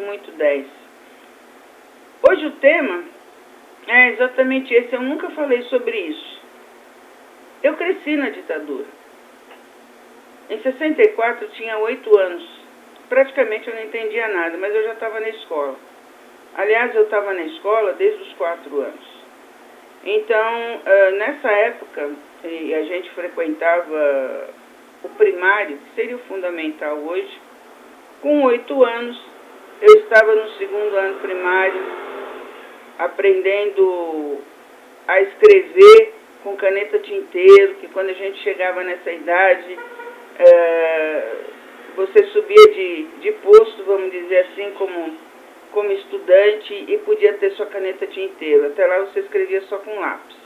muito 10. Hoje o tema é exatamente esse. Eu nunca falei sobre isso. Eu cresci na ditadura. Em 64 eu tinha 8 anos. Praticamente eu não entendia nada, mas eu já estava na escola. Aliás, eu estava na escola desde os 4 anos. Então, nessa época, a gente frequentava o primário, que seria o fundamental hoje. Com 8 anos, eu estava no 2º ano primário, aprendendo a escrever com caneta tinteiro, que quando a gente chegava nessa idade, você subia de posto, vamos dizer assim, como estudante, e podia ter sua caneta tinteiro. Até lá você escrevia só com lápis.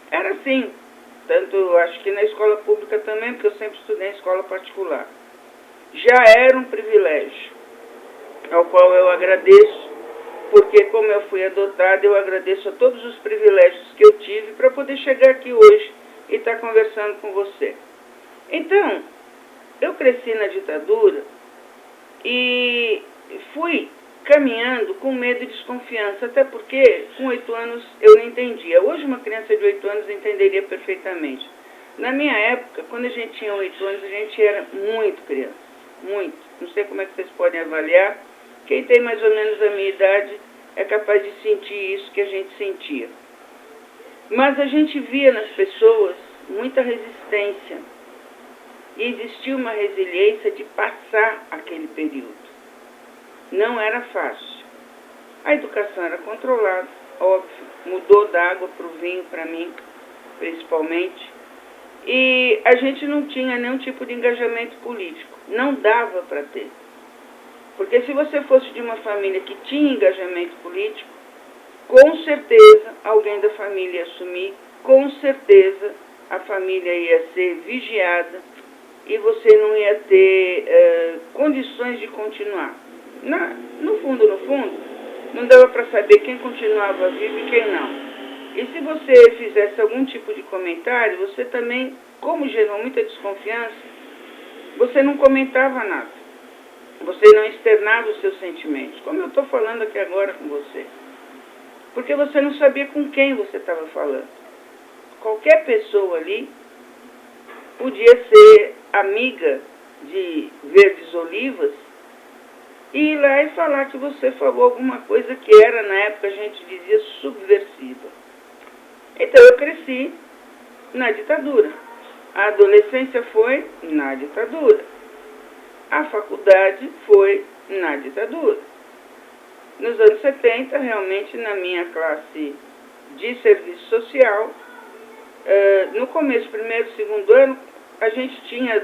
Era assim, tanto acho que na escola pública também, porque eu sempre estudei em escola particular. Já era um privilégio, ao qual eu agradeço, porque como eu fui adotada, eu agradeço a todos os privilégios que eu tive para poder chegar aqui hoje e estar conversando com você. Então, eu cresci na ditadura e fui caminhando com medo e desconfiança, até porque com 8 anos eu não entendia. Hoje uma criança de 8 anos entenderia perfeitamente. Na minha época, quando a gente tinha 8 anos, a gente era muito criança, muito. Não sei como é que vocês podem avaliar. Quem tem mais ou menos a minha idade é capaz de sentir isso que a gente sentia. Mas a gente via nas pessoas muita resistência. E existia uma resiliência de passar aquele período. Não era fácil. A educação era controlada, óbvio. Mudou da água para o vinho, para mim, principalmente. E a gente não tinha nenhum tipo de engajamento político. Não dava para ter. Porque se você fosse de uma família que tinha engajamento político, com certeza alguém da família ia assumir, com certeza a família ia ser vigiada e você não ia ter condições de continuar. No fundo, não dava para saber quem continuava vivo e quem não. E se você fizesse algum tipo de comentário, você também, como gerou muita desconfiança, você não comentava nada. Você não externava os seus sentimentos, como eu estou falando aqui agora com você. Porque você não sabia com quem você estava falando. Qualquer pessoa ali podia ser amiga de Verdes Olivas e ir lá e falar que você falou alguma coisa que era, na época a gente dizia, subversiva. Então eu cresci na ditadura. A adolescência foi na ditadura. A faculdade foi na ditadura. Nos anos 70, realmente, na minha classe de serviço social, no começo, 1º e 2º ano, a gente tinha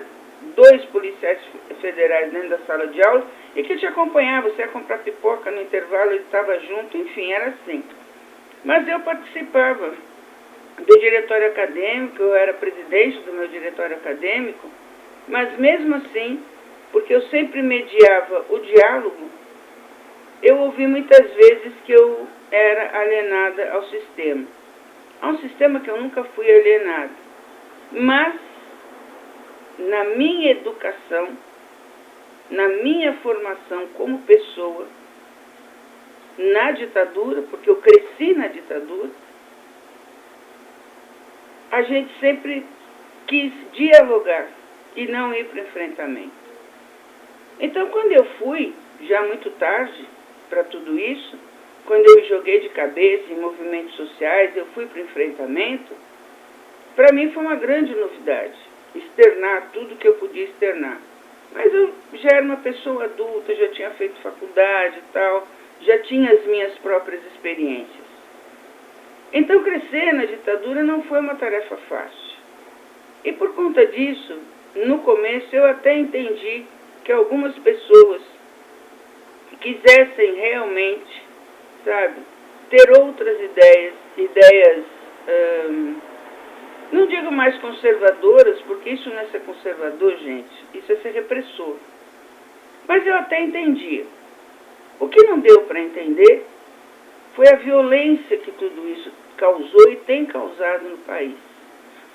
2 policiais federais dentro da sala de aula e que te acompanhavam. Você ia comprar pipoca no intervalo, ele estava junto, enfim, era assim. Mas eu participava do diretório acadêmico, eu era presidente do meu diretório acadêmico, mas mesmo assim, porque eu sempre mediava o diálogo, eu ouvi muitas vezes que eu era alienada ao sistema. A um sistema que eu nunca fui alienada. Mas, na minha educação, na minha formação como pessoa, na ditadura, porque eu cresci na ditadura, a gente sempre quis dialogar e não ir para o enfrentamento. Então, quando eu fui, já muito tarde, para tudo isso, quando eu me joguei de cabeça em movimentos sociais, eu fui para o enfrentamento, para mim foi uma grande novidade, externar tudo que eu podia externar. Mas eu já era uma pessoa adulta, já tinha feito faculdade e tal, já tinha as minhas próprias experiências. Então, crescer na ditadura não foi uma tarefa fácil. E por conta disso, no começo eu até entendi que algumas pessoas quisessem realmente, sabe, ter outras ideias, não digo mais conservadoras, porque isso não é ser conservador, gente, isso é ser repressor. Mas eu até entendia. O que não deu para entender foi a violência que tudo isso causou e tem causado no país.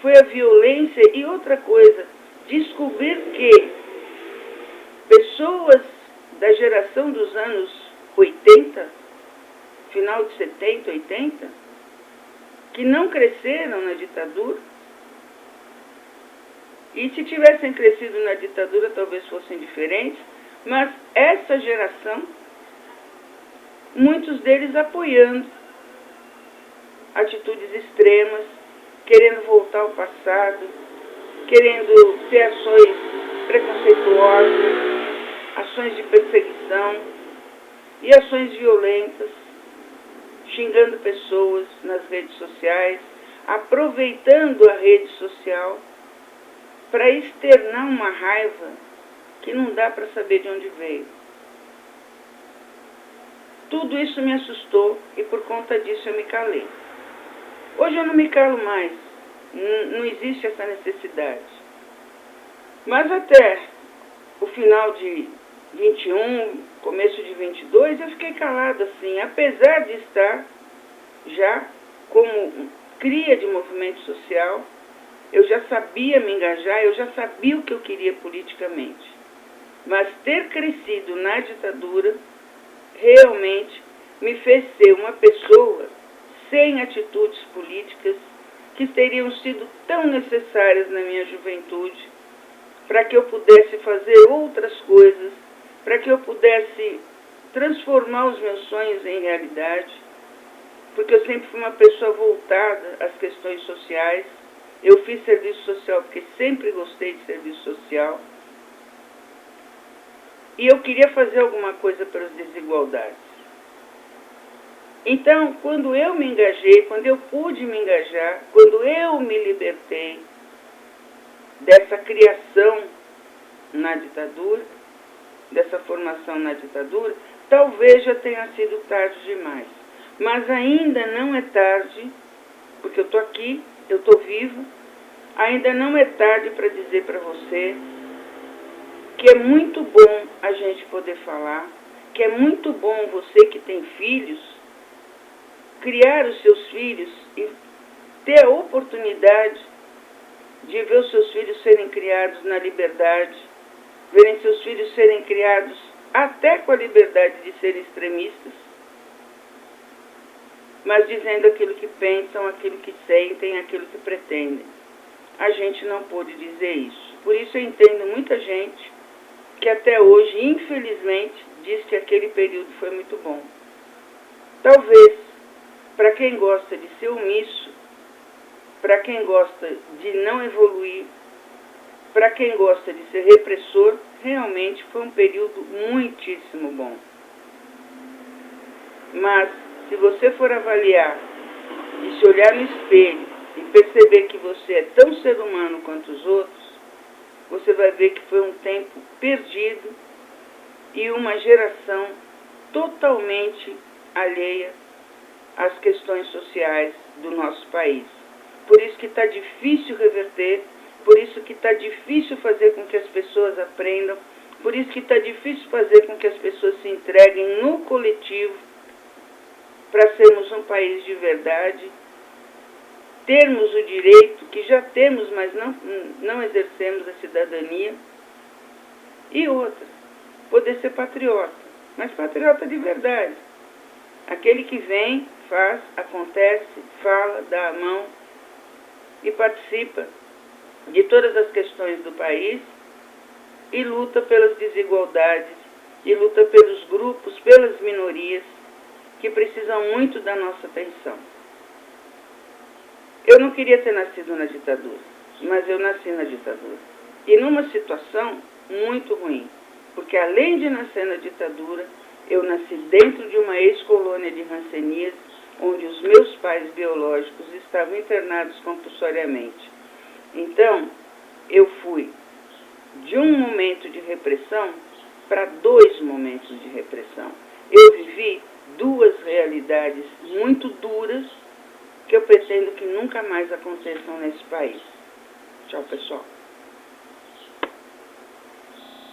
Foi a violência e outra coisa, descobrir que pessoas da geração dos anos 80, final de 70, 80, que não cresceram na ditadura. E se tivessem crescido na ditadura, talvez fossem diferentes, mas essa geração, muitos deles apoiando atitudes extremas, querendo voltar ao passado, querendo ter ações preconceituosas, ações de perseguição e ações violentas, xingando pessoas nas redes sociais, aproveitando a rede social para externar uma raiva que não dá para saber de onde veio. Tudo isso me assustou e por conta disso eu me calei. Hoje eu não me calo mais, não existe essa necessidade. Mas até o final de 21, começo de 22, eu fiquei calada assim, apesar de estar já como cria de movimento social, eu já sabia me engajar, eu já sabia o que eu queria politicamente. Mas ter crescido na ditadura realmente me fez ser uma pessoa sem atitudes políticas que teriam sido tão necessárias na minha juventude para que eu pudesse fazer outras coisas, para que eu pudesse transformar os meus sonhos em realidade, porque eu sempre fui uma pessoa voltada às questões sociais. Eu fiz serviço social porque sempre gostei de serviço social. E eu queria fazer alguma coisa pelas desigualdades. Então, quando eu me engajei, quando eu pude me engajar, quando eu me libertei dessa criação na ditadura, dessa formação na ditadura, talvez já tenha sido tarde demais. Mas ainda não é tarde, porque eu estou aqui, eu estou viva, ainda não é tarde para dizer para você que é muito bom a gente poder falar, que é muito bom você que tem filhos, criar os seus filhos e ter a oportunidade de ver os seus filhos serem criados na liberdade, verem seus filhos serem criados até com a liberdade de serem extremistas, mas dizendo aquilo que pensam, aquilo que sentem, aquilo que pretendem. A gente não pôde dizer isso. Por isso eu entendo muita gente que até hoje, infelizmente, diz que aquele período foi muito bom. Talvez, para quem gosta de ser omisso, para quem gosta de não evoluir, para quem gosta de ser repressor, realmente foi um período muitíssimo bom. Mas, se você for avaliar e se olhar no espelho e perceber que você é tão ser humano quanto os outros, você vai ver que foi um tempo perdido e uma geração totalmente alheia às questões sociais do nosso país. Por isso que está difícil reverter, por isso que está difícil fazer com que as pessoas aprendam, por isso que está difícil fazer com que as pessoas se entreguem no coletivo para sermos um país de verdade, termos o direito, que já temos, mas não exercemos a cidadania, e outra, poder ser patriota, mas patriota de verdade. Aquele que vem, faz, acontece, fala, dá a mão e participa de todas as questões do país e luta pelas desigualdades, e luta pelos grupos, pelas minorias, que precisam muito da nossa atenção. Eu não queria ter nascido na ditadura, mas eu nasci na ditadura. E numa situação muito ruim, porque além de nascer na ditadura, eu nasci dentro de uma ex-colônia de Hanseníase, onde os meus pais biológicos estavam internados compulsoriamente. Então, eu fui de um momento de repressão para 2 momentos de repressão. Eu vivi 2 realidades muito duras que eu pretendo que nunca mais aconteçam nesse país. Tchau, pessoal.